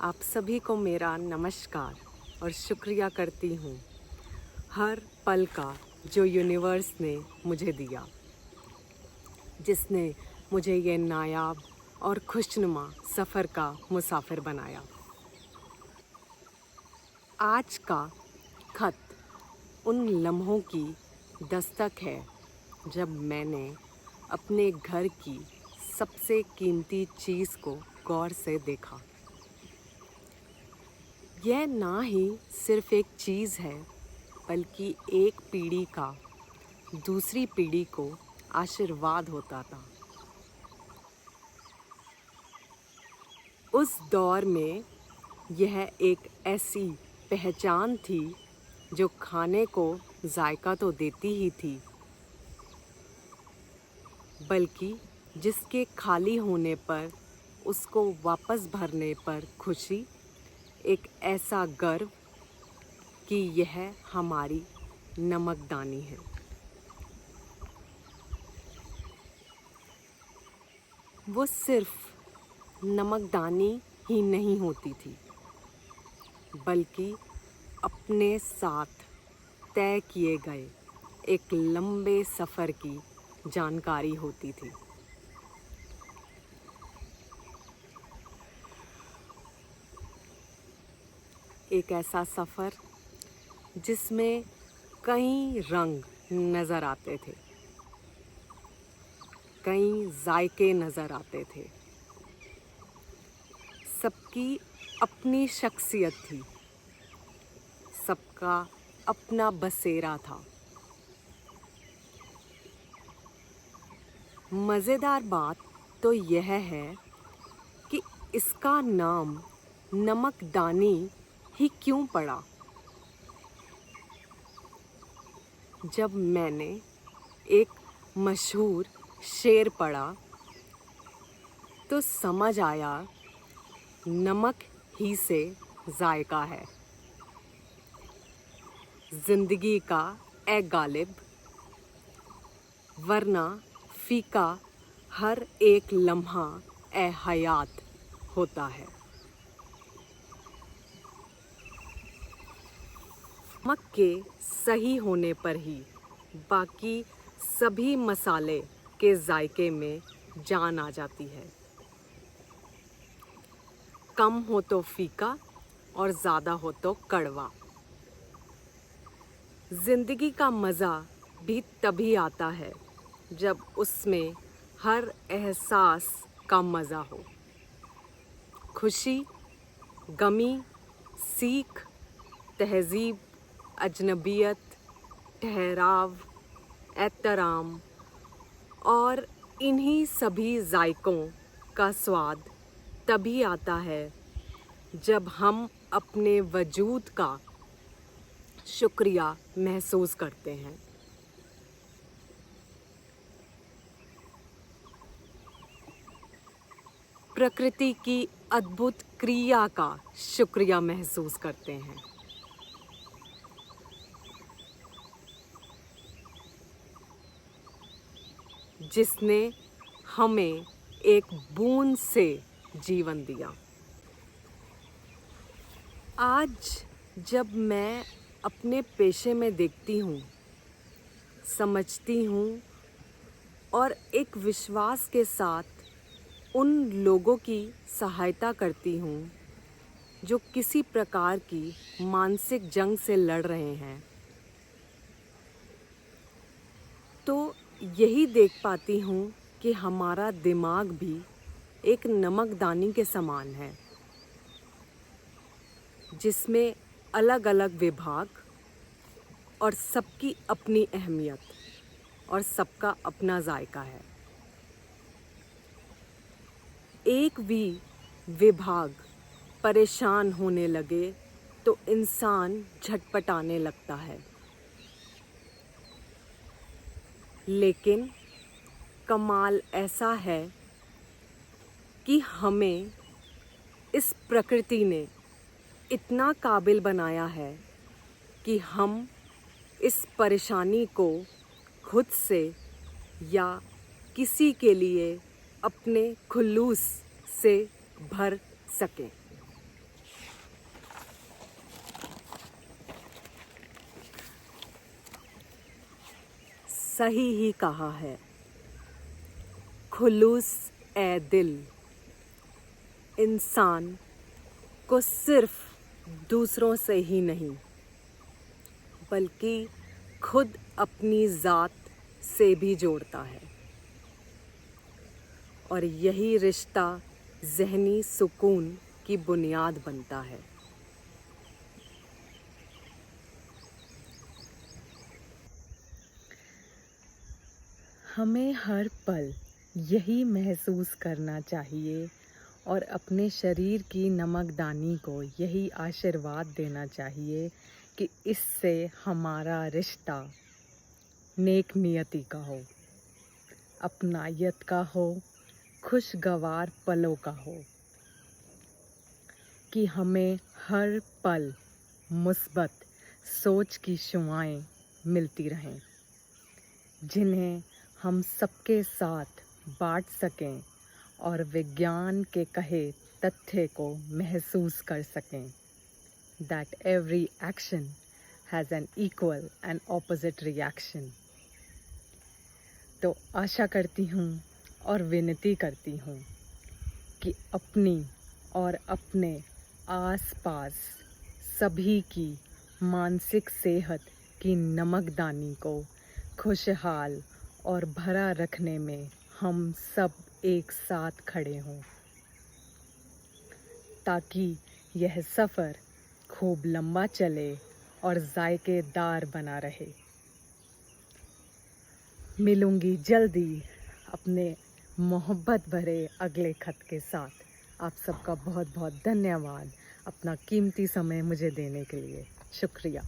आप सभी को मेरा नमस्कार और शुक्रिया करती हूँ हर पल का जो यूनिवर्स ने मुझे दिया, जिसने मुझे ये नायाब और खुशनुमा सफ़र का मुसाफिर बनाया। आज का खत उन लम्हों की दस्तक है जब मैंने अपने घर की सबसे कीमती चीज़ को गौर से देखा। यह ना ही सिर्फ एक चीज़ है, बल्कि एक पीढ़ी का दूसरी पीढ़ी को आशीर्वाद होता था। उस दौर में यह एक ऐसी पहचान थी जो खाने को जायका तो देती ही थी, बल्कि जिसके खाली होने पर उसको वापस भरने पर खुशी, एक ऐसा गर्व कि यह हमारी नमकदानी है। वो सिर्फ नमकदानी ही नहीं होती थी, बल्कि अपने साथ तय किए गए एक लंबे सफ़र की जानकारी होती थी। एक ऐसा सफ़र जिसमें कई रंग नज़र आते थे, कई जायके नज़र आते थे। सबकी अपनी शख्सियत थी, सबका अपना बसेरा था। मज़ेदार बात तो यह है कि इसका नाम नमकदानी ही क्यों पड़ा। जब मैंने एक मशहूर शेर पढ़ा तो समझ आया, नमक ही से जायका है ज़िंदगी का ए गालिब, वरना फीका हर एक लम्हा ए हयात होता है। नमक के सही होने पर ही बाकी सभी मसाले के जायके में जान आ जाती है। कम हो तो फीका और ज़्यादा हो तो कड़वा। ज़िंदगी का मज़ा भी तभी आता है जब उसमें हर एहसास का मज़ा हो। खुशी, गमी, सीख, तहज़ीब, अजनबियत, ठहराव, एहतराम और इन्हीं सभी जायकों का स्वाद तभी आता है जब हम अपने वजूद का शुक्रिया महसूस करते हैं। प्रकृति की अद्भुत क्रिया का शुक्रिया महसूस करते हैं। जिसने हमें एक बूंद से जीवन दिया। आज जब मैं अपने पेशे में देखती हूँ, समझती हूँ और एक विश्वास के साथ उन लोगों की सहायता करती हूँ जो किसी प्रकार की मानसिक जंग से लड़ रहे हैं, तो यही देख पाती हूँ कि हमारा दिमाग भी एक नमकदानी के समान है, जिसमें अलग अलग विभाग और सबकी अपनी अहमियत और सबका अपना जायका है। एक भी विभाग परेशान होने लगे तो इंसान झटपटाने लगता है, लेकिन कमाल ऐसा है कि हमें इस प्रकृति ने इतना काबिल बनाया है कि हम इस परेशानी को खुद से या किसी के लिए अपने खुलूस से भर सकें। सही ही कहा है। खुलूस ए दिल इंसान को सिर्फ दूसरों से ही नहीं बल्कि खुद अपनी ज़ात से भी जोड़ता है, और यही रिश्ता ज़हनी सुकून की बुनियाद बनता है। हमें हर पल यही महसूस करना चाहिए और अपने शरीर की नमकदानी को यही आशीर्वाद देना चाहिए कि इससे हमारा रिश्ता नेक नियति का हो, अपनायत का हो, खुशगवार पलों का हो, कि हमें हर पल मुस्बत सोच की शुआएं मिलती रहें, जिन्हें हम सबके साथ बांट सकें और विज्ञान के कहे तथ्य को महसूस कर सकें, that every action has an equal and opposite reaction। तो आशा करती हूँ और विनती करती हूँ कि अपनी और अपने आसपास सभी की मानसिक सेहत की नमकदानी को खुशहाल और भरा रखने में हम सब एक साथ खड़े हों, ताकि यह सफ़र खूब लंबा चले और जायकेदार बना रहे। मिलूंगी जल्दी अपने मोहब्बत भरे अगले खत के साथ। आप सबका बहुत बहुत धन्यवाद अपना कीमती समय मुझे देने के लिए। शुक्रिया।